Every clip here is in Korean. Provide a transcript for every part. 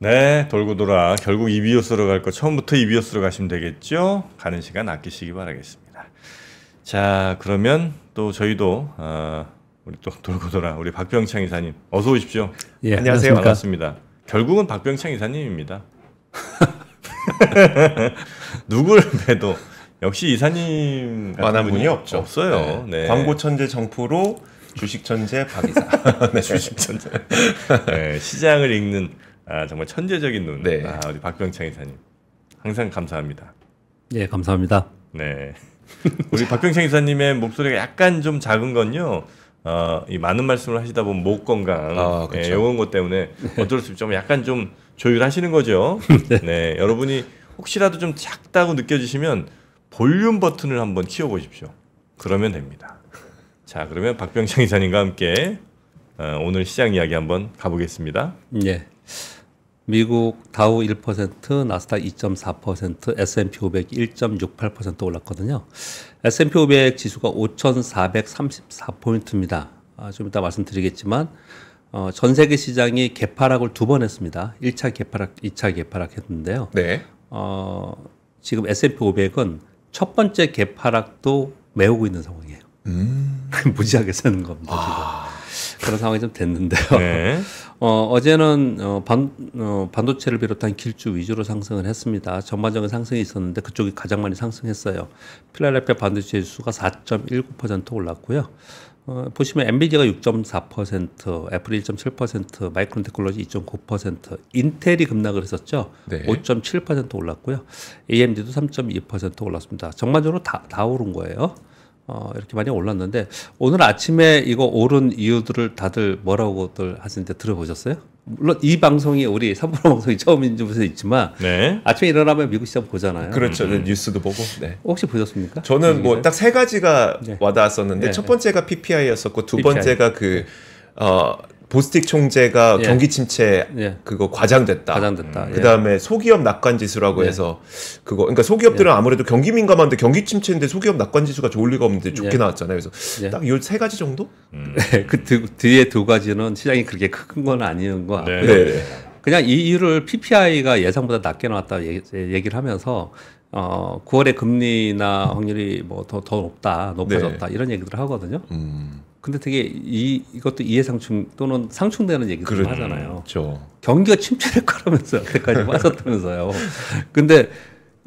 네, 돌고 돌아 결국 이비오스로 갈 거 처음부터 이비오스로 가시면 되겠죠? 가는 시간 아끼시기 바라겠습니다. 자, 그러면 또 저희도 우리 또 돌고 돌아 우리 박병창 이사님 어서 오십시오. 예, 안녕하세요. 반갑습니다. 결국은 박병창 이사님입니다. 누굴 봬도 역시 이사님 만한 분이 없죠. 없어요. 네. 광고 천재 정프로 주식 천재 박 이사. 네, 주식 천재. 네, 시장을 읽는 정말 천재적인 눈. 네. 우리 박병창 이사님 항상 감사합니다. 예, 감사합니다. 네. 우리 박병창 이사님의 목소리가 약간 좀 작은 건요. 이 많은 말씀을 하시다 보면 목 건강, 그렇죠. 이런 것 때문에 어쩔 수 없이 좀 약간 좀 조율하시는 거죠. 네, 여러분이 혹시라도 좀 작다고 느껴지시면 볼륨 버튼을 한번 키워보십시오. 그러면 됩니다. 자, 그러면 박병창 이사님과 함께 오늘 시장 이야기 한번 가보겠습니다. 예. 미국 다우 1%, 나스닥 2.4%, S&P 500이 1.68% 올랐거든요. S&P 500 지수가 5,434포인트입니다. 좀 이따 말씀드리겠지만 전 세계 시장이 개파락을 2번 했습니다. 1차 개파락, 2차 개파락 했는데요. 네. 지금 S&P 500은 첫 번째 개파락도 메우고 있는 상황이에요. 무지하게 쓰는 겁니다. 지금. 그런 상황이 좀 됐는데요. 네. 어제는 반도체를 비롯한 길주 위주로 상승을 했습니다. 전반적인 상승이 있었는데 그쪽이 가장 많이 상승했어요. 필라델피아 반도체 지수가 4.19% 올랐고요. 보시면 엔비디아가 6.4%, 애플이 1.7%, 마이크론 테크놀로지 2.9%, 인텔이 급락을 했었죠. 네. 5.7% 올랐고요. AMD도 3.2% 올랐습니다. 전반적으로 다 오른 거예요. 이렇게 많이 올랐는데 오늘 아침에 이거 오른 이유들을 다들 뭐라고들 하시는데 들어보셨어요? 물론 이 방송이 우리 3프로 방송이 처음인 줄도 있지만 네. 아침에 일어나면 미국 시장 보잖아요. 그렇죠. 뉴스도 보고. 네. 혹시 보셨습니까? 저는 뭐 딱 3가지가 네. 와닿았었는데 네. 첫 번째가 PPI였었고 두 PPI. 번째가 보스틱 총재가 예. 경기 침체 예. 그거 과장됐다. 과장됐다. 예. 그다음에 소기업 낙관 지수라고 예. 해서 그러니까 소기업들은 아무래도 경기 민감한데 경기 침체인데 소기업 낙관 지수가 좋을 리가 없는데 좋게 예. 나왔잖아요. 그래서 예. 딱 이 3가지 정도? 네, 그 뒤에 2가지는 시장이 그렇게 큰 건 아닌 것 같고요. 네. 그냥 이 이유를 PPI가 예상보다 낮게 나왔다 얘기를 하면서 9월에 금리나 확률이 뭐 더 높아졌다 이런 얘기들을 하거든요. 근데 되게 이것도 이해상충 또는 상충되는 얘기들을 하잖아요. 그렇죠. 경기가 침체될 거라면서 여태까지 빠졌다면서요. 근데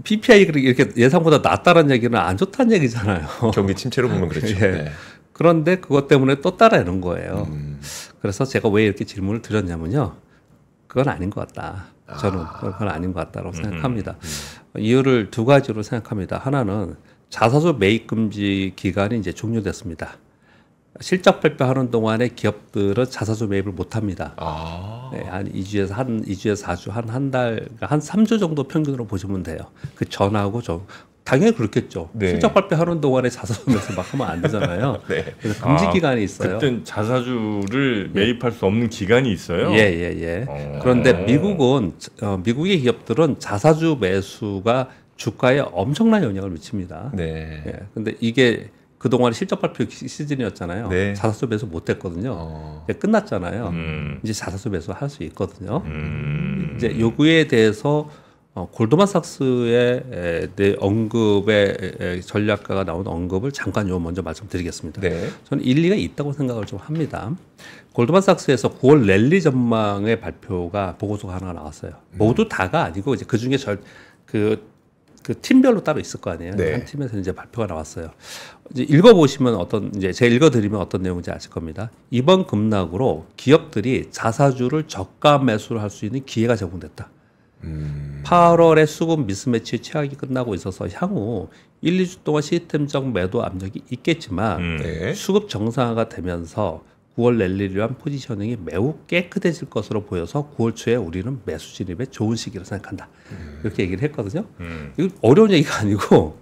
PPI 이렇게 예상보다 낮다는 얘기는 안 좋다는 얘기잖아요. 경기 침체로 보면 그렇죠. 예. 네. 그런데 그것 때문에 또 따라하는 거예요. 그래서 제가 왜 이렇게 질문을 드렸냐면요. 그건 아닌 것 같다. 저는 그건 아닌 것 같다고 생각합니다. 이유를 2가지로 생각합니다. 하나는 자사주 매입 금지 기간이 이제 종료됐습니다. 실적 발표하는 동안에 기업들은 자사주 매입을 못 합니다. 네, 한 2주에서 4주, 한 달, 한 3주 정도 평균으로 보시면 돼요. 그 전하고 당연히 그렇겠죠. 네. 실적 발표하는 동안에 자사주 매수 막 하면 안 되잖아요. 네. 그래서 금지 기간이 있어요. 그때 자사주를 매입할 수 없는 기간이 있어요. 예. 그런데 미국의 기업들은 자사주 매수가 주가에 엄청난 영향을 미칩니다. 네. 예. 근데 이게 그동안 실적 발표 시즌이었잖아요. 네. 자사주 매수 못 했거든요. 이제 끝났잖아요. 이제 자사주 매수 할 수 있거든요. 이제 요구에 대해서 골드만삭스의 언급의 전략가가 나온 언급을 잠깐 먼저 말씀드리겠습니다. 네. 저는 일리가 있다고 생각을 좀 합니다. 골드만삭스에서 9월 랠리 전망의 발표가 보고서가 하나 나왔어요. 모두 다가 아니고 이제 그 중에 그 팀별로 따로 있을 거 아니에요. 네. 한 팀에서 이제 발표가 나왔어요. 이제 읽어보시면 제가 읽어드리면 어떤 내용인지 아실 겁니다. 이번 급락으로 기업들이 자사주를 저가 매수를 할 수 있는 기회가 제공됐다. 8월에 수급 미스매치 최악이 끝나고 있어서 향후 1, 2주 동안 시스템적 매도 압력이 있겠지만 네. 수급 정상화가 되면서 9월 랠리를 위한 포지셔닝이 매우 깨끗해질 것으로 보여서 9월 초에 우리는 매수 진입에 좋은 시기로 생각한다. 이렇게 얘기를 했거든요. 이거 어려운 얘기가 아니고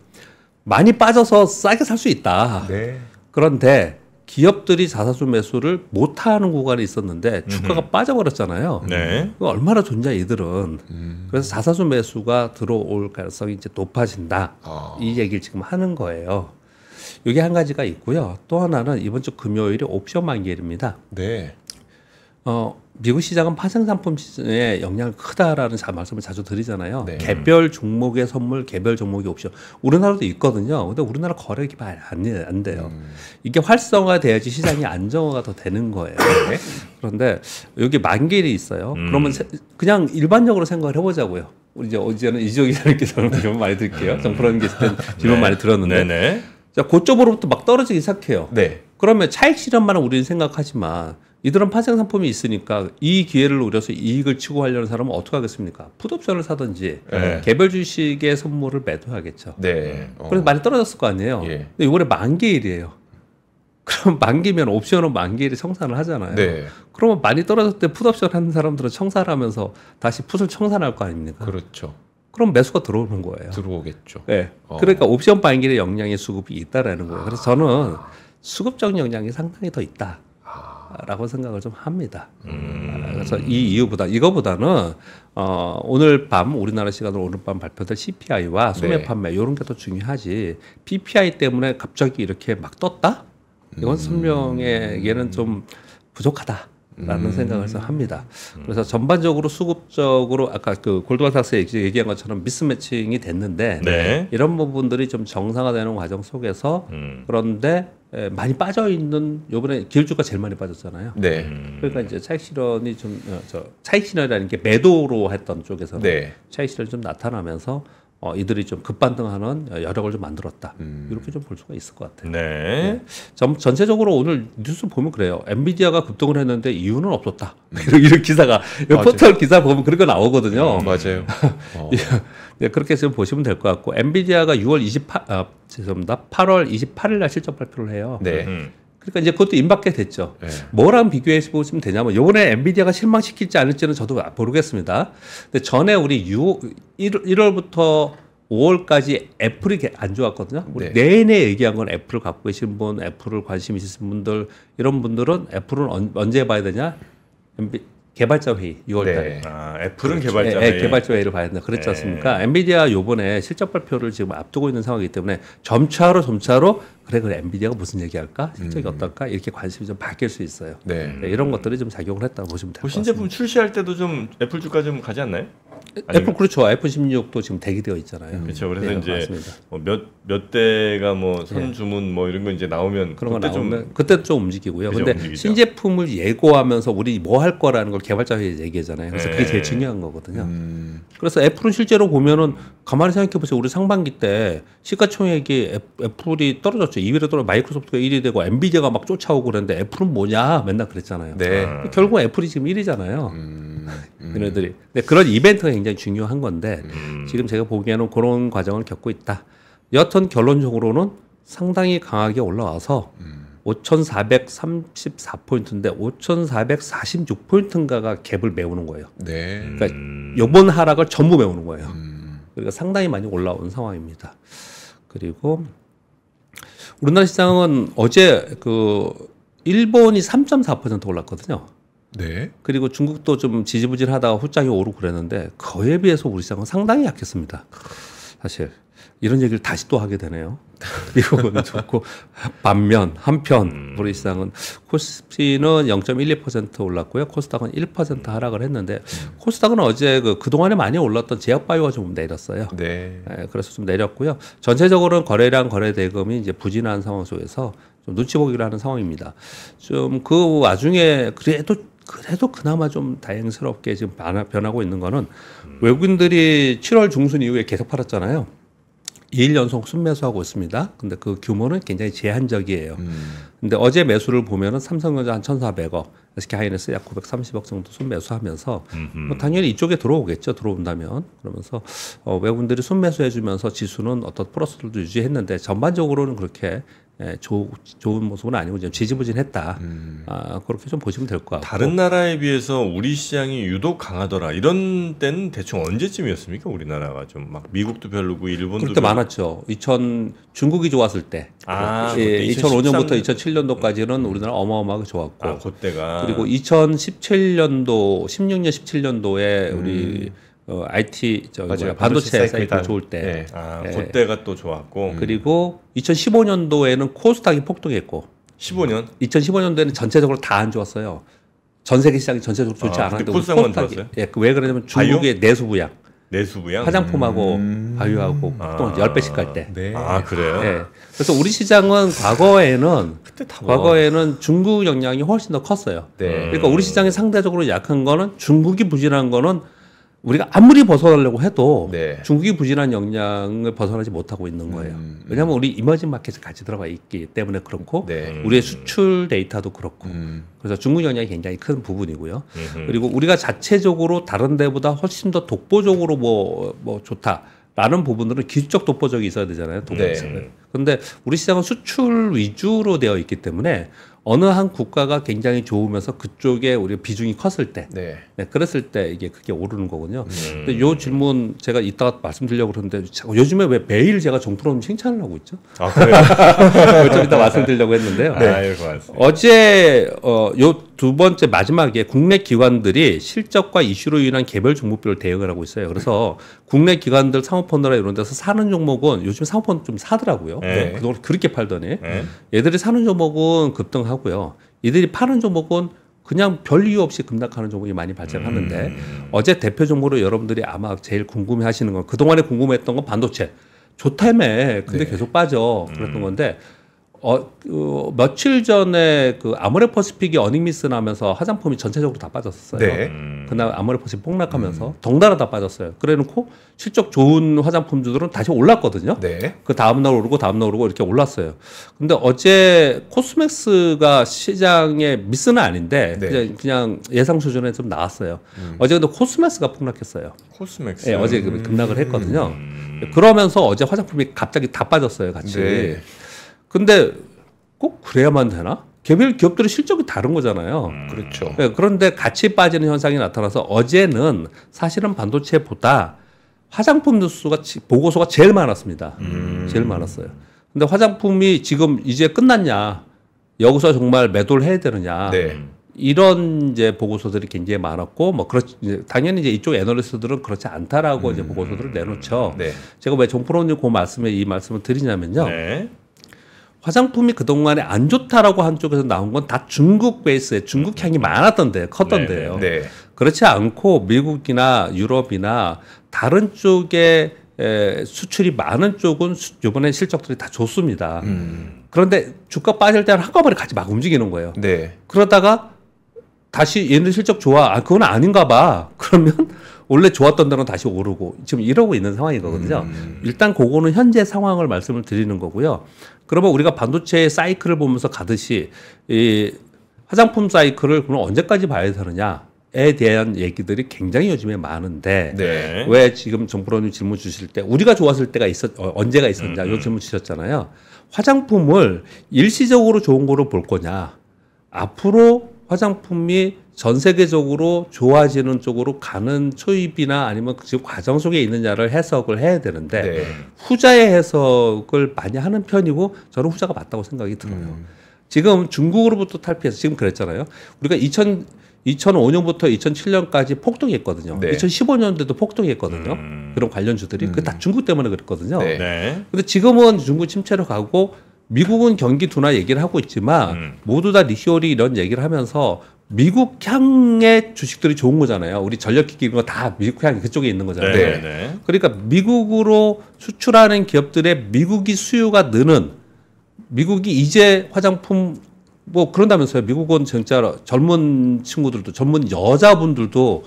많이 빠져서 싸게 살 수 있다. 네. 그런데 기업들이 자사주 매수를 못하는 구간이 있었는데 주가가 빠져버렸잖아요. 네. 그거 얼마나 좋냐 이들은. 그래서 자사주 매수가 들어올 가능성이 이제 높아진다. 이 얘기를 지금 하는 거예요. 이게 한 가지가 있고요. 또 하나는 이번 주 금요일에 옵션 만기일입니다. 네. 미국 시장은 파생상품 시장에 영향이 크다라는 말씀을 자주 드리잖아요. 네. 개별 종목의 선물, 개별 종목의 옵션. 우리나라도 있거든요. 근데 우리나라 거래액이 많이 안 돼요. 이게 활성화돼야지 시장이 안정화가 더 되는 거예요. 네. 그런데 여기 만기일이 있어요. 그러면 그냥 일반적으로 생각을 해보자고요. 우리 이제 어제는 이지호 기자님께서 질문 많이 드릴게요. 정프로님 계실 때 질문 많이 들었는데. 네네. 자, 고점으로부터 막 떨어지기 시작해요. 네. 그러면 차익 실현만은 우리는 생각하지만 이들은 파생 상품이 있으니까 이 기회를 노려서 이익을 추구하려는 사람은 어떻게 하겠습니까? 풋옵션을 사든지 네. 개별 주식의 선물을 매도하겠죠. 네. 그래서 많이 떨어졌을 거 아니에요. 예. 근데 이번에 만기일이에요. 그럼 만기면 옵션은 만기일에 청산을 하잖아요. 네. 그러면 많이 떨어졌을 때 풋옵션 하는 사람들은 청산을 하면서 다시 풋을 청산할 거 아닙니까? 그렇죠. 그럼 매수가 들어오는 거예요. 들어오겠죠. 네. 그러니까 옵션 만기일의 영향의 수급이 있다라는 거예요. 그래서 저는 수급적 영향이 상당히 더 있다라고 생각을 좀 합니다. 그래서 이거보다는 오늘 밤 우리나라 시간으로 오늘 밤 발표될 CPI와 소매 네. 판매 이런 게 더 중요하지. PPI 때문에 갑자기 이렇게 막 떴다? 이건 설명에게는 좀 부족하다라는 생각을 해서 합니다. 그래서 전반적으로 수급적으로 아까 그 골드만삭스 얘기한 것처럼 미스매칭이 됐는데 네. 이런 부분들이 좀 정상화되는 과정 속에서 그런데 많이 빠져 있는 요번에 기술주가 제일 많이 빠졌잖아요. 네. 그러니까 이제 차익 실현이 좀 차익 실현이라는 게 매도로 했던 쪽에서는 네. 차익 실현이 좀 나타나면서 이들이 좀 급반등하는 여력을 좀 만들었다. 이렇게 좀 볼 수가 있을 것 같아요. 네. 전체적으로 오늘 뉴스 보면 그래요. 엔비디아가 급등을 했는데 이유는 없었다. 이런 기사가 포털 기사 보면 그런 거 나오거든요. 맞아요. 네, 그렇게 좀 보시면 될 것 같고 엔비디아가 8월 28일 날 실적 발표를 해요. 네. 그러니까 이제 그것도 임박해 됐죠. 네. 뭐랑 비교해서 보시면 되냐면 이번에 엔비디아가 실망시킬지 않을지는 저도 모르겠습니다. 근데 전에 우리 1월부터 5월까지 애플이 안 좋았거든요. 우리 네. 내내 얘기한 건 애플을 갖고 계신 분, 애플을 관심 있으신 분들 이런 분들은 애플은 언제 봐야 되냐? 개발자 회의 6월달에. 네. 아, 애플은 그렇죠. 개발자. 개발자 회의를 봐야 된다. 그랬지 않습니까? 엔비디아 요번에 실적 발표를 지금 앞두고 있는 상황이기 때문에 점차로 그래 엔비디아가 무슨 얘기할까? 실적이 어떨까? 이렇게 관심이 좀 바뀔 수 있어요. 네. 네, 이런 것들이 좀 작용을 했다고 보시면 될 것 같습니다. 신제품 출시할 때도 좀 애플 주가 좀 가지 않나요? 애플 그렇죠. 아이폰 16도 지금 대기되어 있잖아요. 그렇죠. 그래서 네, 이제 맞습니다. 몇 대가 뭐 선주문 뭐 이런 거 이제 나오면 그런 거 그때 나오면 그때 좀 움직이고요. 그죠, 근데 움직이죠. 신제품을 예고하면서 우리 뭐 할 거라는 걸 개발자 회의에서 얘기하잖아요. 그래서 그게 네. 제일 중요한 거거든요. 그래서 애플은 실제로 보면은 가만히 생각해 보세요. 우리 상반기 때 시가총액이 애플이 떨어졌죠. 2위로 떨어 마이크로소프트가 1위 되고 엔비디아가 막 쫓아오고 그랬는데 애플은 뭐냐 맨날 그랬잖아요. 네. 결국 애플이 지금 1위잖아요. 얘네들이. 근데 그런 이벤트가 굉장히 중요한 건데 지금 제가 보기에는 그런 과정을 겪고 있다. 여하튼 결론적으로는 상당히 강하게 올라와서 5,434포인트인데 5,446포인트인가가 갭을 메우는 거예요. 네. 그러니까 이번 하락을 전부 메우는 거예요. 그러니까 상당히 많이 올라온 상황입니다. 그리고 우리나라 시장은 어제 그 일본이 3.4% 올랐거든요. 네. 그리고 중국도 좀 지지부진하다가 후짝이 오르고 그랬는데 그에 비해서 우리 시장은 상당히 약했습니다. 사실 이런 얘기를 다시 또 하게 되네요. 미국은 좋고 반면 한편 우리 시장은 코스피는 0.12% 올랐고요. 코스닥은 1% 하락을 했는데 코스닥은 어제 그동안에 많이 올랐던 제약바이오가 좀 내렸어요. 네. 네, 그래서 좀 내렸고요. 전체적으로는 거래량 거래 대금이 이제 부진한 상황 속에서 좀 눈치 보기를 하는 상황입니다. 좀 그 와중에 그래도 그나마 좀 다행스럽게 지금 변하고 있는 거는 외국인들이 7월 중순 이후에 계속 팔았잖아요. 2일 연속 순매수하고 있습니다. 근데 그 규모는 굉장히 제한적이에요. 근데 어제 매수를 보면은 삼성전자 한 1,400억, SK하이닉스 약 930억 정도 순매수하면서 뭐 당연히 이쪽에 들어오겠죠. 들어온다면. 그러면서 외국인들이 순매수해주면서 지수는 어떤 플러스들도 유지했는데 전반적으로는 그렇게 좋은 모습은 아니고 좀 지지부진했다. 그렇게 좀 보시면 될 것 같고. 다른 나라에 비해서 우리 시장이 유독 강하더라. 이런 때는 대충 언제쯤이었습니까? 우리나라가 좀 막 미국도 별로고 일본도 그럴 때 많았죠. 중국이 좋았을 때. 아, 예, 그때 2005년부터 2007년도까지는 우리나라 어마어마하게 좋았고. 아, 그때가 그리고 2017년도, 16년, 17년도에 우리 IT 맞아요. 반도체 사이클이 사이클 좋을 때. 네. 아, 예. 그때가 또 좋았고. 그리고 2015년도에는 코스닥이 폭등했고. 15년 2015년도에는 전체적으로 다 안 좋았어요. 전 세계 시장이 전체적으로 좋지 아, 않았는데 그때 코스닥만 들었어요? 예, 왜 그러냐면 중국의 내수부양, 내수부양. 화장품하고 바이오하고 보통 10배씩 갈 때. 네. 아 그래요? 예. 그래서 우리 시장은 과거에는 그때 다 중국 영향이 훨씬 더 컸어요. 네. 그러니까 우리 시장이 상대적으로 약한 거는 중국이 부진한 거는 우리가 아무리 벗어나려고 해도 네. 중국이 부진한 영향을 벗어나지 못하고 있는 거예요. 왜냐하면 우리 이머징 마켓에 같이 들어가 있기 때문에 그렇고 네. 우리의 수출 데이터도 그렇고 그래서 중국 영향이 굉장히 큰 부분이고요. 그리고 우리가 자체적으로 다른 데보다 훨씬 더 독보적으로 뭐 좋다라는 부분들은 기술적 독보적이 있어야 되잖아요. 독보적은. 네. 그런데 우리 시장은 수출 위주로 되어 있기 때문에 어느 한 국가가 굉장히 좋으면서 그쪽에 우리 비중이 컸을 때, 네. 네, 그랬을 때 이게 크게 오르는 거거든요. 근데 요 질문 제가 이따가 말씀드리려고 그러는데 요즘에 왜 매일 제가 정프로님 칭찬을 하고 있죠? 아 그래요? 좀 이따 말씀드리려고 했는데요. 네. 아유, 고맙습니다. 어제 요 두 번째 마지막에 국내 기관들이 실적과 이슈로 인한 개별 종목별로 대응을 하고 있어요. 그래서 국내 기관들 사모펀드나 이런 데서 사는 종목은 요즘 사모펀드 좀 사더라고요. 네. 그동안 그렇게 팔더니 네. 얘들이 사는 종목은 급등하고요. 얘들이 파는 종목은 그냥 별 이유 없이 급락하는 종목이 많이 발생하는데 어제 대표 종목으로 여러분들이 아마 제일 궁금해하시는 건 그동안에 궁금했던 건 반도체 좋다며 근데 네. 계속 빠져 그랬던 건데 며칠 전에 그 아모레퍼시픽이 어닝미스 나면서 화장품이 전체적으로 다 빠졌었어요. 네. 그날 아모레퍼시픽 폭락하면서 덩달아 다 빠졌어요. 그래놓고 실적 좋은 화장품주들은 다시 올랐거든요. 네. 그 다음날 오르고 다음날 오르고 이렇게 올랐어요. 근데 어제 코스맥스가 시장의 미스는 아닌데 네. 그냥 예상 수준에 좀 나왔어요. 어제 근데 코스맥스가 폭락했어요. 코스맥스. 예, 어제 급락을 했거든요. 그러면서 어제 화장품이 갑자기 다 빠졌어요, 같이. 네. 근데 꼭 그래야만 되나? 개별 기업들의 실적이 다른 거잖아요. 그렇죠. 네, 그런데 같이 빠지는 현상이 나타나서 어제는 사실은 반도체보다 화장품 뉴스가 보고서가 제일 많았습니다. 제일 많았어요. 근데 화장품이 지금 이제 끝났냐? 여기서 정말 매도를 해야 되느냐? 네. 이런 이제 보고서들이 굉장히 많았고 뭐 당연히 이제 이쪽 애널리스트들은 그렇지 않다라고 이제 보고서들을 내놓죠. 네. 제가 왜 정프로님 그 말씀에 이 말씀을 드리냐면요. 네. 화장품이 그동안에 안 좋다라고 한 쪽에서 나온 건 다 중국 베이스에 중국 향이 많았던데 컸던데요. 네. 그렇지 않고 미국이나 유럽이나 다른 쪽에 수출이 많은 쪽은 이번에 실적들이 다 좋습니다. 그런데 주가 빠질 때는 한꺼번에 같이 막 움직이는 거예요. 네. 그러다가 다시 얘네들 실적 좋아. 아, 그건 아닌가 봐. 그러면 원래 좋았던 데는 다시 오르고 지금 이러고 있는 상황이거든요. 일단 그거는 현재 상황을 말씀을 드리는 거고요. 그러면 우리가 반도체의 사이클을 보면서 가듯이 이 화장품 사이클을 그럼 언제까지 봐야 되느냐에 대한 얘기들이 굉장히 요즘에 많은데 네. 왜 지금 정프로님 질문 주실 때 우리가 좋았을 때가 언제가 있었냐 이 질문 주셨잖아요. 화장품을 일시적으로 좋은 거로 볼 거냐 앞으로 화장품이 전 세계적으로 좋아지는 쪽으로 가는 초입이나 아니면 지금 과정 속에 있느냐를 해석을 해야 되는데 네. 후자의 후자의 해석을 많이 하는 편이고 저는 후자가 맞다고 생각이 들어요. 지금 중국으로부터 탈피해서 지금 그랬잖아요. 우리가 2005년부터 2007년까지 폭등했거든요. 네. 2015년도도 폭등했거든요. 그런 관련주들이 그 다 중국 때문에 그랬거든요. 네. 네. 근데 지금은 중국 침체로 가고 미국은 경기 둔화 얘기를 하고 있지만 모두 다 리쇼리 이런 얘기를 하면서 미국 향의 주식들이 좋은 거잖아요. 우리 전력기기 이런 거 다 미국 향이 그쪽에 있는 거잖아요. 네. 네. 그러니까 미국으로 수출하는 기업들의 미국이 수요가 느는 미국이 이제 화장품 뭐 그런다면서요. 미국은 진짜 젊은 친구들도 젊은 여자분들도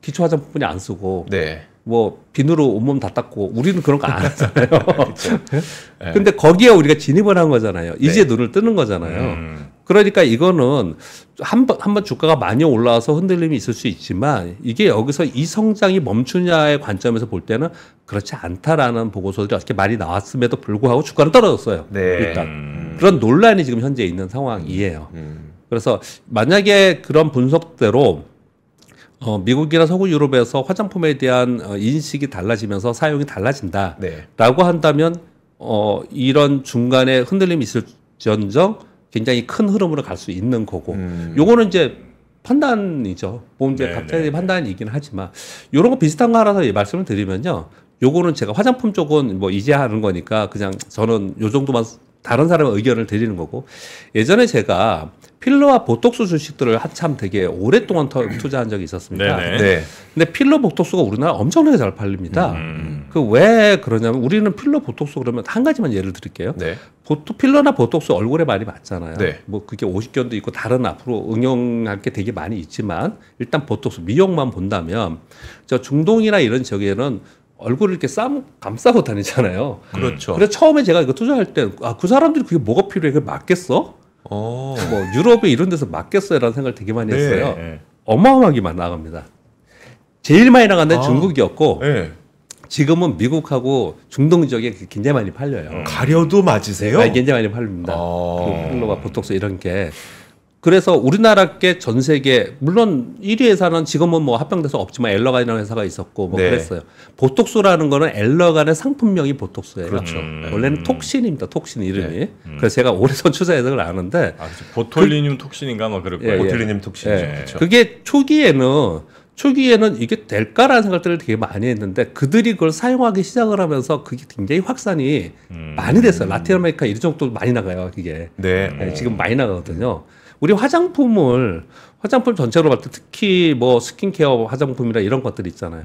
기초 화장품이 안 쓰고 네. 뭐 비누로 온몸 다 닦고 우리는 그런 거 안 하잖아요. 근데 거기에 우리가 진입을 한 거잖아요. 이제 눈을 뜨는 거잖아요. 그러니까 이거는 한번 주가가 많이 올라와서 흔들림이 있을 수 있지만 이게 여기서 이 성장이 멈추냐의 관점에서 볼 때는 그렇지 않다라는 보고서들이 어떻게 많이 나왔음에도 불구하고 주가는 떨어졌어요. 네. 일단 그런 논란이 지금 현재 있는 상황이에요. 그래서 만약에 그런 분석대로 미국이나 서구 유럽에서 화장품에 대한 인식이 달라지면서 사용이 달라진다라고 네. 한다면 이런 중간에 흔들림이 있을지언정 굉장히 큰 흐름으로 갈 수 있는 거고 요거는 이제 판단이죠. 뭐 이제 네, 각자의 네. 판단이긴 하지만 요런 거 비슷한 거 하나 더 말씀을 드리면요. 요거는 제가 화장품 쪽은 뭐 이제 하는 거니까 그냥 저는 요 정도만 다른 사람의 의견을 드리는 거고 예전에 제가 필러와 보톡스 주식들을 한참 되게 오랫동안 투자한 적이 있었습니다. 네네. 네. 근데 필러 보톡스가 우리나라 엄청나게 잘 팔립니다. 그 왜 그러냐면 우리는 필러 보톡스 그러면 한 가지만 예를 드릴게요. 네. 보통 필러나 보톡스 얼굴에 많이 맞잖아요. 네. 뭐 그게 50견도 있고 다른 앞으로 응용할 게 되게 많이 있지만 일단 보톡스 미용만 본다면 저 중동이나 이런 지역에는 얼굴을 이렇게 감싸고 다니잖아요. 그렇죠. 그래서 처음에 제가 이거 투자할 때 그 사람들이 그게 뭐가 필요해? 그게 맞겠어? 어. 뭐 유럽에 이런 데서 맞겠어요라는 생각을 되게 많이 했어요. 네. 어마어마하게 많이 나갑니다. 제일 많이 나간 데는 중국이었고 네. 지금은 미국하고 중동 지역에 굉장히 많이 팔려요. 가려도 맞으세요? 굉장히 많이 팔립니다. 그 필러가 보톡스 이런 게. 그래서 우리나라께 전 세계 물론 1위 회사는 지금은 뭐 합병돼서 없지만 엘러간이라는 회사가 있었고 뭐 네. 그랬어요. 보톡스라는 거는 엘러간의 상품명이 보톡스예요. 그렇죠. 원래는 톡신입니다. 톡신 이름이. 그래서 제가 오래전 투자해서 그걸 아는데 아, 그렇죠. 보톨리늄 톡신인가 뭐 그럴 거예요. 보틀리님 톡신이죠. 예. 그렇죠. 그게 초기에는 이게 될까라는 생각들을 되게 많이 했는데 그들이 그걸 사용하기 시작을 하면서 그게 굉장히 확산이 많이 됐어요. 라틴 아메리카 이런 정도 많이 나가요. 그게. 네. 네, 지금 많이 나가거든요. 우리 화장품 전체로 봤을 때 특히 뭐 스킨케어 화장품이나 이런 것들 있잖아요.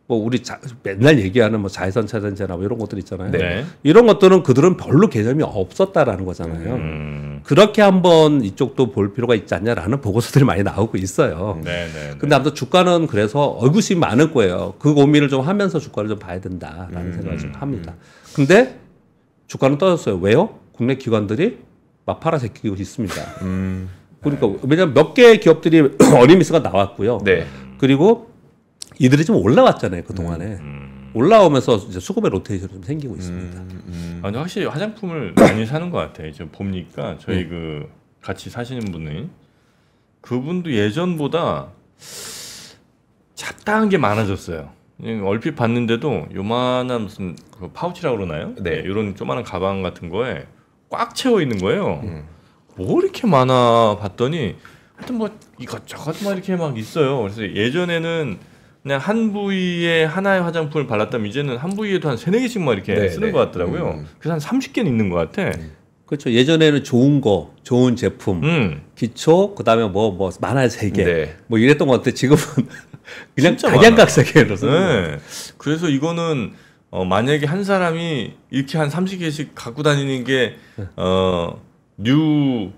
뭐 우리 맨날 얘기하는 뭐 자외선 차단제나 뭐 이런 것들 있잖아요. 네. 이런 것들은 그들은 별로 개념이 없었다라는 거잖아요. 그렇게 한번 이쪽도 볼 필요가 있지 않냐라는 보고서들이 많이 나오고 있어요. 네. 근데 아무튼 주가는 그래서 얼굴심이 많을 거예요. 그 고민을 좀 하면서 주가를 좀 봐야 된다라는 생각을 좀 합니다. 근데 주가는 떨어졌어요. 왜요? 국내 기관들이 막 팔아제끼고 있습니다. 그러니까 왜냐하면 몇 개의 기업들이 어니미스가 나왔고요. 네. 그리고 이들이 좀 올라왔잖아요. 그 동안에 올라오면서 이제 수급의 로테이션이 좀 생기고 있습니다. 아, 근데 확실히 화장품을 많이 사는 것 같아요. 지금 보니까 저희 그 같이 사시는 분이 그분도 예전보다 잡다한 게 많아졌어요. 얼핏 봤는데도 요만한 무슨 그 파우치라고 그러나요? 네. 이런 조만한 가방 같은 거에 꽉 채워 있는 거예요. 뭐 이렇게 많아 봤더니 하여튼 뭐 이것저것 막 이렇게 막 있어요. 그래서 예전에는 그냥 한 부위에 하나의 화장품을 발랐다면 이제는 한 부위에도 한 3-4개씩 막 이렇게 네, 쓰는 네. 것 같더라고요. 그래서 한 30개는 있는 것 같아. 그렇죠. 예전에는 좋은 제품, 기초, 그다음에 뭐 만화의 세계, 네. 뭐 이랬던 것 같아. 지금은 그냥 진짜 각양각색으로 쓰는 거예요. 네. 그래서 이거는 만약에 한 사람이 이렇게 한 30개씩 갖고 다니는 게 뉴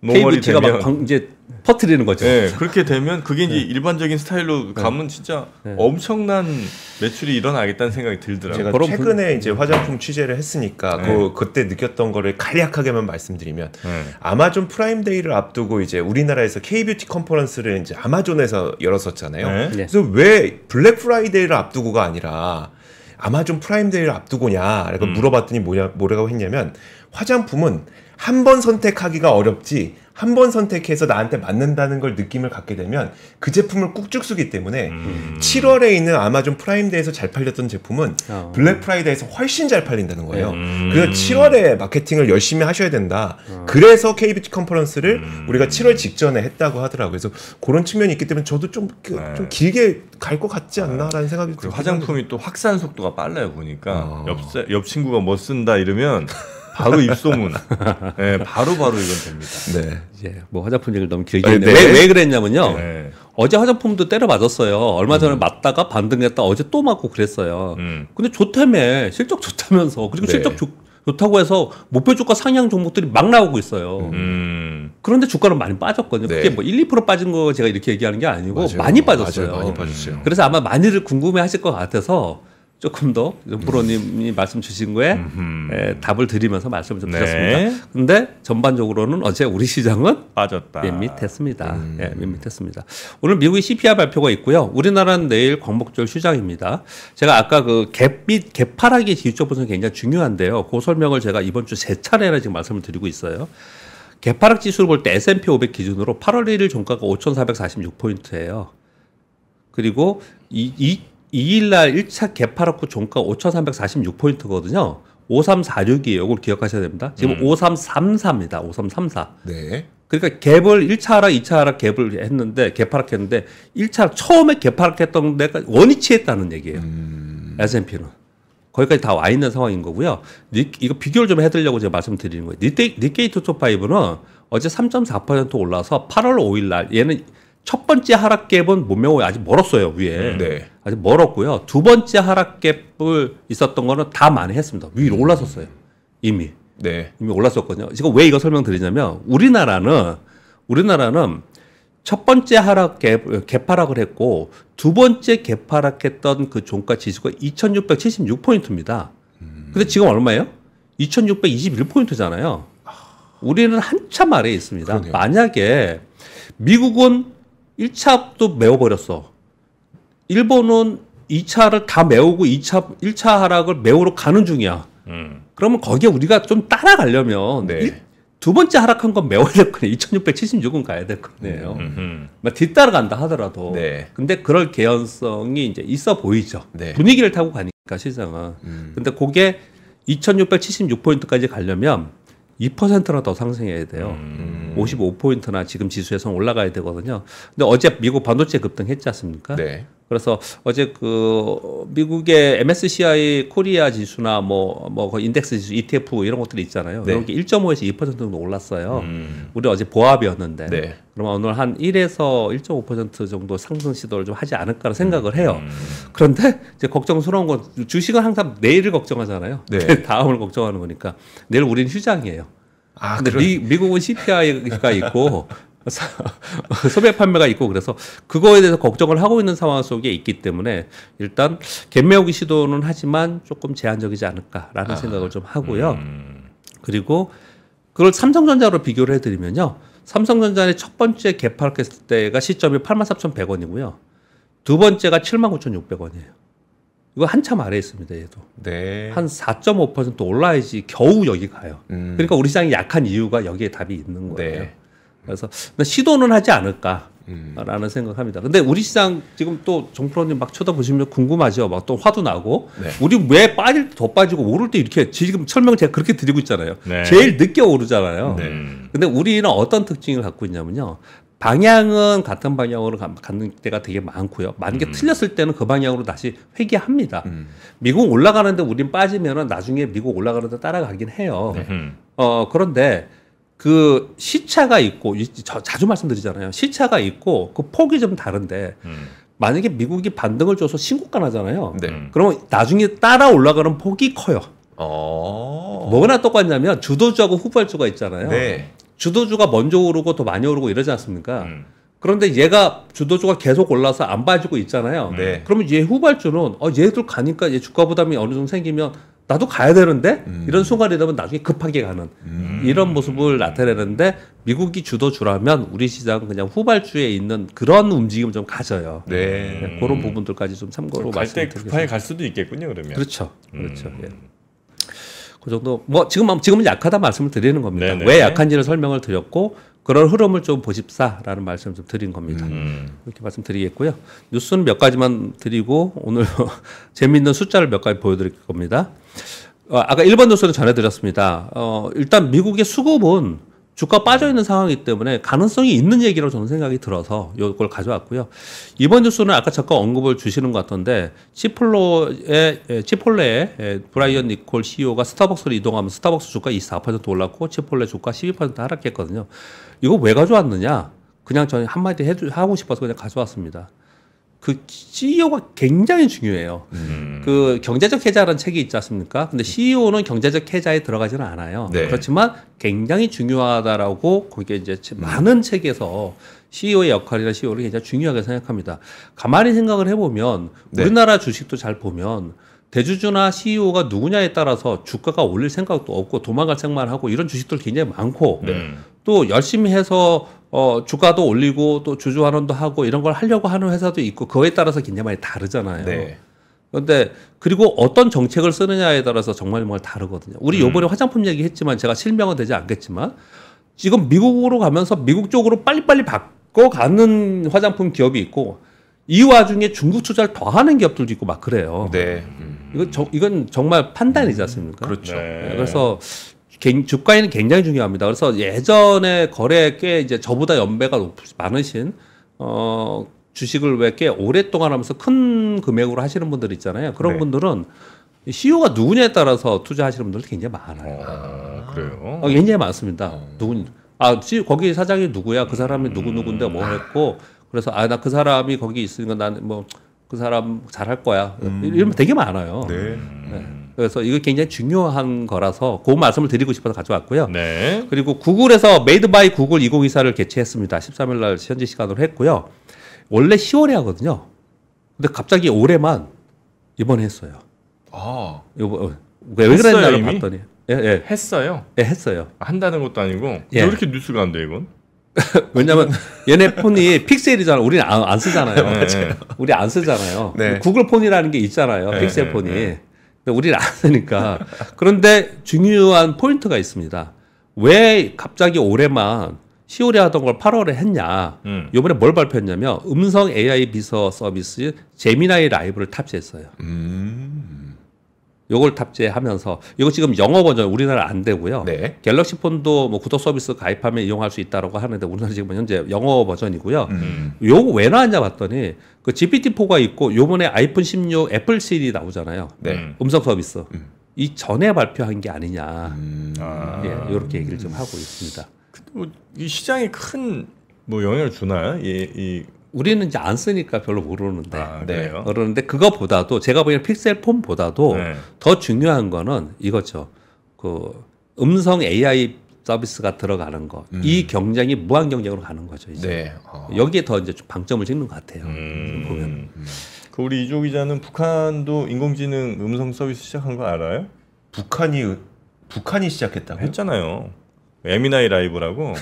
노멀이 KBT가 되면 막 이제 퍼뜨리는 거죠. 네, 그렇게 되면 그게 이제 일반적인 스타일로 가면 진짜 엄청난 매출이 일어나겠다는 생각이 들더라고요. 제가 그럼 최근에 이제 화장품 취재를 했으니까 그때 느꼈던 거를 간략하게만 말씀드리면 아마존 프라임데이를 앞두고 이제 우리나라에서 K뷰티 컨퍼런스를 이제 아마존에서 열었었잖아요. 네. 그래서 왜 블랙 프라이데이를 앞두고가 아니라 아마존 프라임데이를 앞두고냐라고 물어봤더니 뭐라고 했냐면 화장품은 한 번 선택하기가 어렵지 한 번 선택해서 나한테 맞는다는 걸 느낌을 갖게 되면 그 제품을 꾹쭉 쓰기 때문에 7월에 있는 아마존 프라임데이에서 잘 팔렸던 제품은 블랙 프라이데이에서 훨씬 잘 팔린다는 거예요. 그래서 7월에 마케팅을 열심히 하셔야 된다. 그래서 K뷰티 컨퍼런스를 우리가 7월 직전에 했다고 하더라고요. 그래서 그런 측면이 있기 때문에 저도 좀 길게 갈 것 같지 않나라는 생각이 그리고 들어요. 화장품이 또 확산 속도가 빨라요. 보니까 옆 친구가 뭐 쓴다 이러면 바로 입소문. 네, 바로바로 이건 됩니다. 네. 이제 뭐 화장품 얘기를 너무 길게 네. 했는데 왜 그랬냐면요. 네. 어제 화장품도 때려 맞았어요. 얼마 전에 맞다가 반등했다 어제 또 맞고 그랬어요. 근데 좋다며 실적 좋다면서 그리고 네. 실적 좋다고 해서 목표 주가 상향 종목들이 막 나오고 있어요. 그런데 주가는 많이 빠졌거든요. 네. 그게 뭐 1-2% 빠진 거 제가 이렇게 얘기하는 게 아니고 맞아요. 많이 빠졌어요. 맞아요. 많이 빠졌어요. 그래서 아마 많이들 궁금해하실 것 같아서 조금 더 프로님이 말씀 주신 거에 답을 드리면서 말씀을 좀 네. 드렸습니다. 근데 전반적으로는 어제 우리 시장은 빠졌다. 밋밋했습니다. 밋밋했습니다. 오늘 미국의 CPI 발표가 있고요. 우리나라는 내일 광복절 휴장입니다. 제가 아까 그 갭 하락의 기술적 분석이 굉장히 중요한데요. 그 설명을 제가 이번 주 3차례나 지금 말씀을 드리고 있어요. 갭 하락 지수를 볼 때 S&P 500 기준으로 8월 1일 종가가 5,446포인트예요. 그리고 2일날 1차 갭하락 후 종가 5,346포인트거든요. 5346이에요. 이걸 기억하셔야 됩니다. 지금 5334입니다. 5334. 네. 그러니까 갭을 1차 하락, 2차 하락 갭을 했는데 갭하락 했는데 1차 처음에 갭하락 했던 데가 원위치했다는 얘기예요. S&P는. 거기까지 다 와 있는 상황인 거고요. 이거 비교를 좀 해드리려고 제가 말씀드리는 거예요. 니케이 225는 어제 3.4% 올라서 8월 5일 날 얘는 첫 번째 하락 갭은 문명호에 아직 멀었어요, 위에. 네. 아직 멀었고요. 두 번째 하락 갭을 있었던 거는 다 만회했습니다. 위로 올라섰어요. 이미 올랐었거든요. 지금 왜 이거 설명드리냐면 우리나라는 첫 번째 하락 개파락을 했고 두 번째 개파락했던 그 종가 지수가 2676포인트입니다. 근데 지금 얼마예요? 2621포인트잖아요. 우리는 한참 아래에 있습니다. 그러네요. 만약에 미국은 1차도 메워버렸어. 일본은 2차를 다 메우고 1차 하락을 메우러 가는 중이야. 그러면 거기에 우리가 좀 따라가려면 두 번째 하락한 건 메워야 될 거네. 2676은 가야 될 거네요. 뒤따라간다 하더라도. 근데 그럴 개연성이 이제 있어 보이죠. 분위기를 타고 가니까 시장은. 근데 그게 2676포인트까지 가려면 2%나 더 상승해야 돼요. 55포인트나 지금 지수에서 올라가야 되거든요. 근데 어제 미국 반도체 급등했지 않습니까? 그래서 어제 그 미국의 MSCI 코리아 지수나 그 인덱스 지수 ETF 이런 것들이 있잖아요. 이런 게 1.5에서 2% 정도 올랐어요. 우리 어제 보합이었는데. 그러면 오늘 한 1에서 1.5% 정도 상승 시도를 좀 하지 않을까 생각을 해요. 그런데 이제 걱정스러운 건 주식은 항상 내일을 걱정하잖아요. 다음을 걱정하는 거니까. 내일 우리는 휴장이에요. 근데 미국은 CPI가 있고 소매 판매가 있고 그래서 그거에 대해서 걱정을 하고 있는 상황 속에 있기 때문에 일단 갭매우기 시도는 하지만 조금 제한적이지 않을까라는 생각을 좀 하고요. 그리고 그걸 삼성전자로 비교를 해드리면요. 삼성전자의 첫 번째 갭하락했을 때가 시점이 83,100원이고요. 두 번째가 79,600원이에요. 이거 한참 아래에 있습니다, 얘도. 한 4.5% 올라야지 겨우 여기 가요. 그러니까 우리 시장이 약한 이유가 여기에 답이 있는 거예요. 그래서 시도는 하지 않을까라는 생각합니다. 근데 우리 시장 지금 또 정프로님 막 쳐다보시면 궁금하죠. 막 또 화도 나고. 우리 왜 빠질 때 더 빠지고 오를 때 이렇게 지금 설명 제가 그렇게 드리고 있잖아요. 제일 늦게 오르잖아요. 근데 우리는 어떤 특징을 갖고 있냐면요. 방향은 같은 방향으로 가는 때가 되게 많고요. 만약에 틀렸을 때는 그 방향으로 다시 회귀합니다. 미국 올라가는데 우린 빠지면은 나중에 미국 올라가는데 따라가긴 해요. 그런데 그 시차가 있고 자주 말씀드리잖아요. 시차가 있고 그 폭이 좀 다른데 만약에 미국이 반등을 줘서 신고가 나잖아요. 그러면 나중에 따라 올라가는 폭이 커요. 뭐가 똑같냐면 주도주하고 후발주가 있잖아요. 주도주가 먼저 오르고 더 많이 오르고 이러지 않습니까? 그런데 얘가 주도주가 계속 올라서 안 빠지고 있잖아요. 그러면 얘 후발주는 얘들 가니까 얘 주가 부담이 어느 정도 생기면 나도 가야 되는데 이런 순간이 되면 나중에 급하게 가는 이런 모습을 나타내는데 미국이 주도주라면 우리 시장은 그냥 후발주에 있는 그런 움직임을 좀 가져요. 그런 부분들까지 좀 참고로 갈 때 말씀드리겠습니다. 급하게 갈 수도 있겠군요, 그러면. 그렇죠. 예. 그 정도 지금은 약하다 말씀을 드리는 겁니다. 왜 약한지를 설명을 드렸고 그런 흐름을 좀 보십사라는 말씀을 좀 드린 겁니다. 이렇게 말씀드리겠고요. 뉴스는 몇 가지만 드리고 오늘 재미있는 숫자를 몇 가지 보여드릴 겁니다. 아까 1번 뉴스는 전해드렸습니다. 일단 미국의 수급은 주가 빠져 있는 상황이기 때문에 가능성이 있는 얘기라고 저는 생각이 들어서 이걸 가져왔고요. 이번 뉴스는 아까 잠깐 언급을 주시는 것 같던데 치폴레의 브라이언 니콜 CEO가 스타벅스로 이동하면 스타벅스 주가 24% 올랐고 치폴레 주가 12% 하락했거든요. 이거 왜 가져왔느냐? 그냥 저는 한마디 하고 싶어서 그냥 가져왔습니다. 그 CEO가 굉장히 중요해요. 그 경제적 해자라는 책이 있지 않습니까? 근데 CEO는 경제적 해자에 들어가지는 않아요. 그렇지만 굉장히 중요하다라고 거기에 이제 많은 책에서 CEO의 역할이나 CEO를 굉장히 중요하게 생각합니다. 가만히 생각을 해보면 우리나라 주식도 잘 보면 대주주나 CEO가 누구냐에 따라서 주가가 올릴 생각도 없고 도망갈 생각만 하고 이런 주식들 굉장히 많고 또 열심히 해서 주가도 올리고 또 주주환원도 하고 이런 걸 하려고 하는 회사도 있고 그거에 따라서 굉장히 많이 다르잖아요. 그런데 그리고 어떤 정책을 쓰느냐에 따라서 정말 다르거든요. 우리 요번에 화장품 얘기했지만 제가 실명은 되지 않겠지만 지금 미국으로 가면서 미국 쪽으로 빨리빨리 바꿔가는 화장품 기업이 있고 이 와중에 중국 투자를 더 하는 기업들도 있고 막 그래요. 이건 정말 판단이지 않습니까? 그래서 주가에는 굉장히 중요합니다. 그래서 예전에 거래에 꽤 이제 저보다 연배가 많으신 주식을 왜 꽤 오랫동안 하면서 큰 금액으로 하시는 분들 있잖아요. 그런 분들은 CEO가 누구냐에 따라서 투자하시는 분들도 굉장히 많아요. 그래요? 굉장히 많습니다. 거기 사장이 누구야? 그 사람이 누구인데 뭐 했고, 그래서 나 그 사람이 거기 있으니까 나는 뭐 그 사람 잘할 거야. 이러면 되게 많아요. 네. 그래서 이거 굉장히 중요한 거라서 그 말씀을 드리고 싶어서 가져왔고요. 네. 그리고 구글에서 메이드 바이 구글 2024를 개최했습니다. 13일 날 현지 시간으로 했고요. 원래 10월에 하거든요. 근데 갑자기 올해만 이번에 했어요. 왜 했어요, 그랬냐고 이미? 봤더니 했어요. 했어요. 한다는 것도 아니고 예. 왜 이렇게 뉴스가 안 돼 이건? 왜냐면 얘네 폰이 픽셀이잖아. 우리는 안 쓰잖아요. 맞아요. 우리 안 쓰잖아요. 네. 구글 폰이라는 게 있잖아요. 네, 픽셀 네, 폰이. 네. 근데 우리는 안 쓰니까. 그런데 중요한 포인트가 있습니다. 왜 갑자기 올해만 10월에 하던 걸 8월에 했냐. 이번에 뭘 발표했냐면 음성 AI 비서 서비스 제미나이 라이브를 탑재했어요. 요걸 탑재하면서 이거 지금 영어 버전 우리나라 안 되고요. 네. 갤럭시 폰도 뭐 구독 서비스 가입하면 이용할 수 있다라고 하는데 우리나라 지금 현재 영어 버전이고요. 요거 왜 나왔냐 봤더니 그 GPT-4가 있고 요번에 아이폰 16 애플 시리 나오잖아요. 네. 음성 서비스. 이 전에 발표한 게 아니냐. 아. 이렇게 얘기를 좀 하고 있습니다. 뭐, 이 시장에 큰 뭐 영향을 주나요? 우리는 이제 안 쓰니까 별로 모르는데. 그래요? 그러는데 그거보다도 제가 보기에는 픽셀 폰보다도 네. 더 중요한 거는 이거죠. 그 음성 AI 서비스가 들어가는 거. 이 경쟁이 무한 경쟁으로 가는 거죠. 이제. 네. 여기에 더 이제 좀 방점을 찍는 것 같아요. 지금 보면. 그 우리 이조 기자는 북한도 인공지능 음성 서비스 시작한 거 알아요? 북한이 시작했다고? 했잖아요. 에미나이 라이브라고.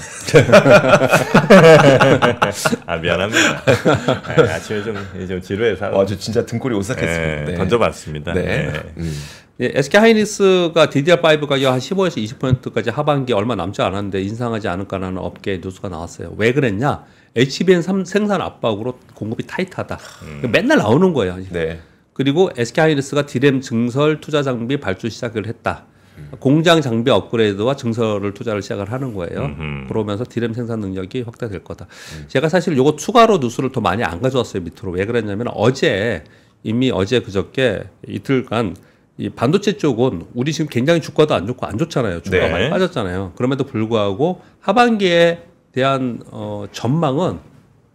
미안합니다. 아침에 좀 지루해서. 저 진짜 등골이 오싹했습니다. 네. 던져봤습니다. 네. SK 하이닉스가 DDR5 가격 한 15에서 20%까지 하반기 얼마 남지 않았는데 인상하지 않을까라는 업계 뉴스가 나왔어요. 왜 그랬냐? HBM 생산 압박으로 공급이 타이트하다. 맨날 나오는 거예요. 네. 그리고 SK 하이닉스가 디램 증설 투자 장비 발주 시작을 했다. 공장 장비 업그레이드와 증설을 투자를 시작을 하는 거예요. 그러면서 디램 생산 능력이 확대될 거다. 제가 사실 요거 추가로 뉴스를 더 많이 안 가져왔어요. 밑으로. 왜 그랬냐면 이미 어제 그저께 이틀간 이 반도체 쪽은 우리 지금 굉장히 주가도 안 좋고 안 좋잖아요. 주가가 네. 많이 빠졌잖아요. 그럼에도 불구하고 하반기에 대한 전망은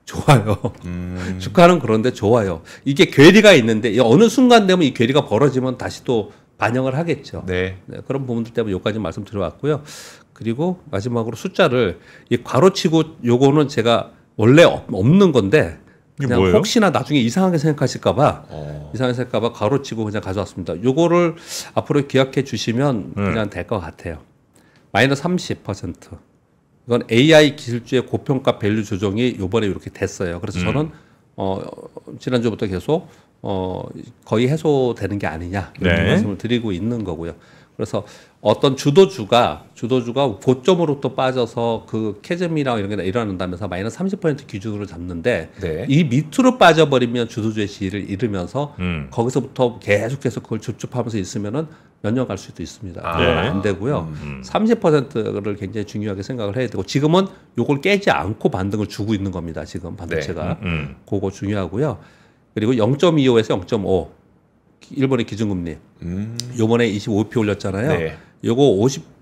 좋아요. 주가는 그런데 좋아요. 이게 괴리가 있는데 어느 순간 되면 이 괴리가 벌어지면 다시 또 반영을 하겠죠. 네. 그런 부분들 때문에 여기까지 말씀드려왔고요. 그리고 마지막으로 숫자를 이 괄호치고 요거는 제가 원래 없는 건데 이게 그냥 뭐예요? 혹시나 나중에 이상하게 생각하실까봐 이상하게 생각할까봐 괄호치고 그냥 가져왔습니다. 요거를 앞으로 기억해 주시면 그냥 될 것 같아요. 마이너스 30%. 이건 AI 기술주의 고평가 밸류 조정이 요번에 이렇게 됐어요. 그래서 저는 지난주부터 계속 거의 해소되는 게 아니냐 이렇게 네. 말씀을 드리고 있는 거고요. 그래서 어떤 주도주가 고점으로 또 빠져서 그 캐즘이랑 이런 게 일어난다면서 마이너스 30% 기준으로 잡는데 네. 이 밑으로 빠져버리면 주도주의 지위를 잃으면서 거기서부터 계속해서 그걸 줍줍하면서 있으면은 몇 년 갈 수도 있습니다. 그건 네. 안 되고요. 30%를 굉장히 중요하게 생각을 해야 되고 지금은 요걸 깨지 않고 반등을 주고 있는 겁니다. 지금 반도체가 그거 중요하고요. 그리고 0.25에서 0.5 일본의 기준금리 요번에 25p 올렸잖아요. 네.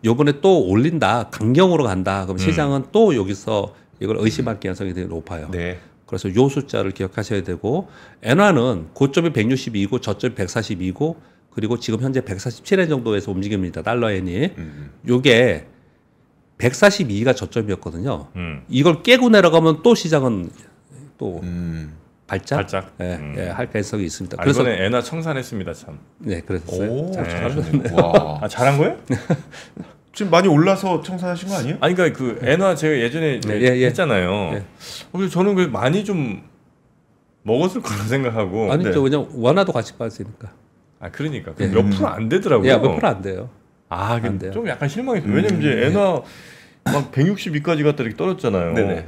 요번에 또 올린다. 강경으로 간다. 그럼 시장은 또 여기서 이걸 의심할 가능성이 되게 높아요. 네. 그래서 요 숫자를 기억하셔야 되고 엔화는 고점이 162고 저점이 142고 그리고 지금 현재 147엔 정도에서 움직입니다. 달러엔이. 요게 142가 저점이었거든요. 이걸 깨고 내려가면 또 시장은 또 발작? 할 가능성이 있습니다. 그래서 이번에 엔화 청산했습니다, 참. 네, 그랬어요. 오, 잘 잘하셨네요. 와. 잘한 거예요? 지금 많이 올라서 청산하신 거 아니에요? 아니 그러니까 그 엔화 제가 예전에 했잖아요. 그래서 저는 그 많이 좀 먹었을 거라 생각하고. 아니죠, 왜냐면 원화도 같이 빠지니까. 그러니까 몇 프로 안 되더라고요. 몇 프로 안 돼요. 안 돼요. 좀 약간 실망했어요. 왜냐면 이제 엔화 막 162까지 갔다 이렇게 떨어졌잖아요. 네네.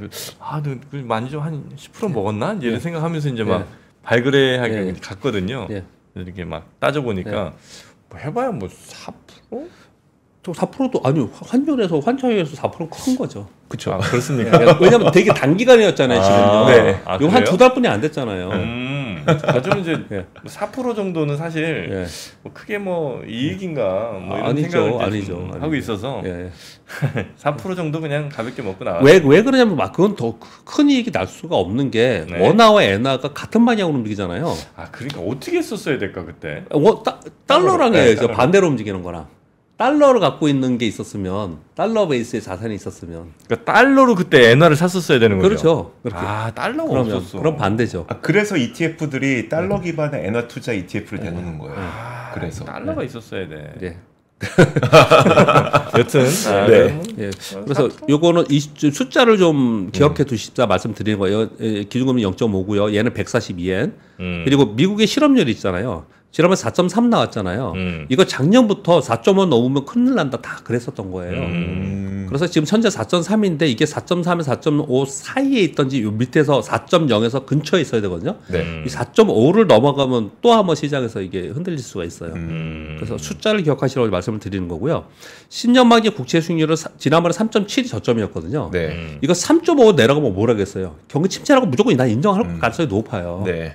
많이 좀 한 10% 먹었나? 이제 생각하면서 이제 막 발그레하게 갔거든요. 이렇게 막 따져보니까 뭐 해봐야 뭐 4%? 저 4%도 아니요. 환율에서 4% 큰 거죠. 그렇습니까? 왜냐면 되게 단기간이었잖아요, 지금요. 네. 이거 한 2달뿐이 안 됐잖아요. 저는 이제 예. 4% 정도는 사실 예. 뭐 크게 뭐 이익인가 뭐 이런 아니죠, 생각을 아니죠. 하고 있어서 예. 4% 정도 그냥 가볍게 먹고 나와. 왜 그러냐면 막 그건 더 큰 이익이 날 수가 없는 게 네. 원화와 엔화가 같은 방향으로 움직이잖아요. 아 그러니까 어떻게 했었어야 될까 그때? 달러랑 네, 해야죠. 달러로. 반대로 움직이는 거랑. 달러를 갖고 있는 게 있었으면 달러 베이스의 자산이 있었으면 그러니까 달러로 그때 엔화를 샀었어야 되는 거죠. 그렇죠. 그렇게. 아 달러가 그러면 없었어. 그럼 반대죠. 그래서 ETF들이 달러 기반의 엔화 투자 ETF를 내놓는 거예요. 그래서 달러가 있었어야 돼. 예. 여튼 네. 예. 그래서 요거는 이 숫자를 좀 기억해 두십사 말씀드리는 거예요. 기준금리 0.5고요. 얘는 142엔. 그리고 미국의 실업률이 있잖아요. 지난번에 4.3 나왔잖아요. 이거 작년부터 4.5 넘으면 큰일 난다 다 그랬었던 거예요. 그래서 지금 현재 4.3인데 이게 4.3에 4.5 사이에 있던지 요 밑에서 4.0에서 근처에 있어야 되거든요. 네. 이 4.5를 넘어가면 또 한번 시장에서 이게 흔들릴 수가 있어요. 그래서 숫자를 기억하시라고 말씀을 드리는 거고요. 10년 만기 국채 수익률은 지난번에 3.7이 저점이었거든요. 네. 이거 3.5 내려가면 뭘 하겠어요. 경기 침체라고 무조건 난 인정할 가능성이 높아요. 네.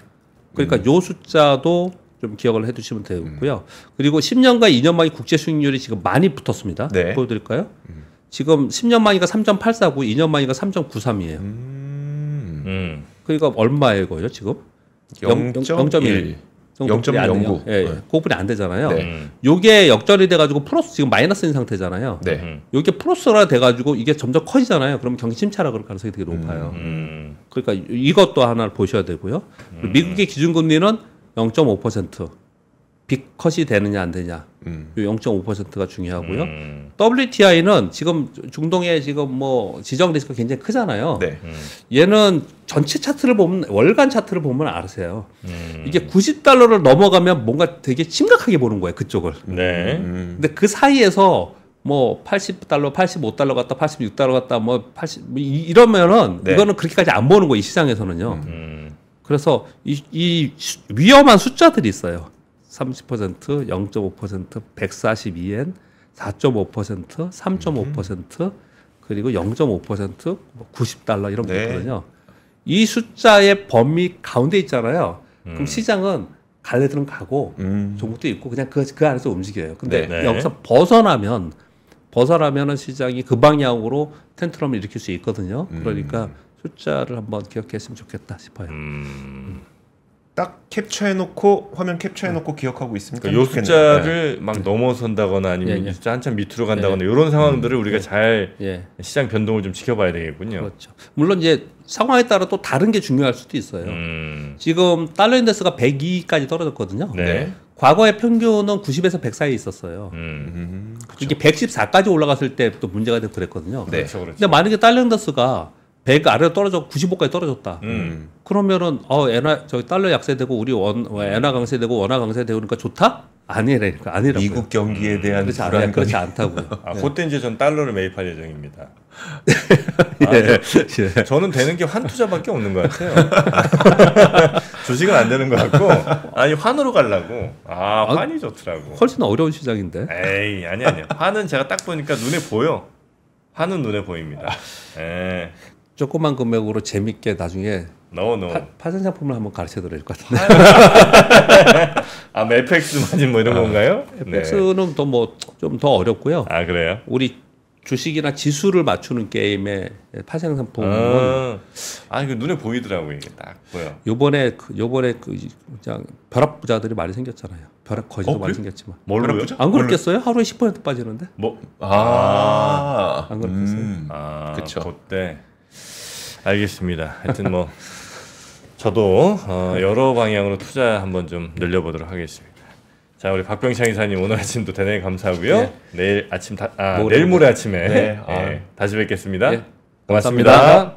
그러니까 요 숫자도 좀 기억을 해두시면 되고요. 그리고 10년과 2년 만기 국채 수익률이 지금 많이 붙었습니다. 네. 보여드릴까요? 지금 10년 만기가 3.84고 2년 만기가 3.93이에요. 그러니까 얼마예요, 이거요 지금? 0.1. 0.09. 예, 네. 고분이 안 되잖아요. 네. 요게 역전이 돼가지고 플러스 지금 마이너스인 상태잖아요. 네. 요게 플러스라 돼가지고 이게 점점 커지잖아요. 그러면 경기 침체라 그럴 가능성이 되게 높아요. 그러니까 이것도 하나를 보셔야 되고요. 미국의 기준금리는 0.5% 빅컷이 되느냐 안 되냐. 요 0.5%가 중요하고요. WTI는 지금 중동에 지금 뭐 지정 리스크가 굉장히 크잖아요. 네. 얘는 전체 차트를 보면 월간 차트를 보면 아세요. 이게 90달러를 넘어가면 뭔가 되게 심각하게 보는 거예요. 그쪽을. 네. 근데 그 사이에서 뭐 80달러, 85달러 갔다 86달러 갔다 뭐 80 이러면은 네. 이거는 그렇게까지 안 보는 거예요. 이 시장에서는요. 그래서 이 위험한 숫자들이 있어요. 30%, 0.5%, 142엔, 4.5%, 3.5%, 그리고 0.5%, 90달러 이런 게 네. 있거든요. 이 숫자의 범위 가운데 있잖아요. 그럼 시장은 갈래들은 가고 종목도 있고 그냥 그 안에서 움직여요. 근데 네. 여기서 벗어나면은 시장이 그 방향으로 텐트럼을 일으킬 수 있거든요. 그러니까 숫자를 한번 기억했으면 좋겠다 싶어요. 딱 캡처해놓고 화면 캡처해놓고 기억하고 있으면 그러니까 요 숫자를 막 넘어선다거나 아니면 예, 예. 숫자 한참 밑으로 간다거나 이런 상황들을 우리가 잘 예. 시장 변동을 좀 지켜봐야 되겠군요. 그렇죠. 물론 이제 상황에 따라 또 다른 게 중요할 수도 있어요. 지금 달러 인덱스가 102까지 떨어졌거든요. 네. 과거의 평균은 90에서 100 사이에 있었어요. 이게 114까지 올라갔을 때 또 문제가 되고 그랬거든요. 네. 그렇죠, 그렇죠. 근데 만약에 달러 인덱스가 100 아래로 떨어져 95까지 떨어졌다. 그러면은 엔화 저기 달러 약세되고 우리 엔화 강세되고 원화 강세되고 그러니까 좋다? 아니라니까 아니라고요. 미국 경기에 대한 그렇지 불안감이 그렇지 않다고요. 아, 그때 이제 전 달러를 매입할 예정입니다. 예. 저는 되는 게 환 투자밖에 없는 것 같아요. 주식은 안 되는 것 같고, 아니 환으로 가려고. 환이 좋더라고. 훨씬 어려운 시장인데. 에이, 아니. 환은 제가 딱 보니까 눈에 보여. 환은 눈에 보입니다. 에. 조그만 금액으로 재밌게 나중에 No. 파생 상품을 한번 가르쳐 드릴 것 같은데. FX 마진 뭐 이런 건가요? FX는 또 뭐 좀 더 어렵고요. 아, 그래요? 우리 주식이나 지수를 맞추는 게임의 파생 상품은 이거 눈에 보이더라고 이게 딱 보여. 요번에 그냥 벼락 부자들이 많이 생겼잖아요. 벼락 거지도 많이 생겼지만. 뭘로요? 안 그렇겠어요? 하루에 10% 빠지는데? 안 그렇겠어요? 그쵸. 그때 알겠습니다. 하여튼 뭐 저도 여러 방향으로 투자 한번 좀 늘려보도록 하겠습니다. 자, 우리 박병창 이사님 오늘 아침도 대단히 감사하고요. 네. 내일 아침 내일 모레 아침에 네. 다시 뵙겠습니다. 네. 고맙습니다.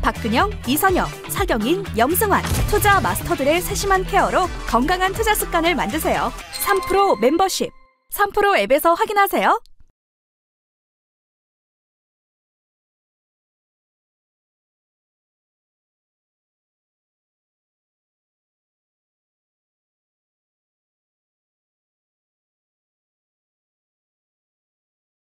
박근영, 이선영, 사경인, 염승환 투자 마스터들의 세심한 케어로 건강한 투자 습관을 만드세요. 3프로 멤버십 3프로 앱에서 확인하세요.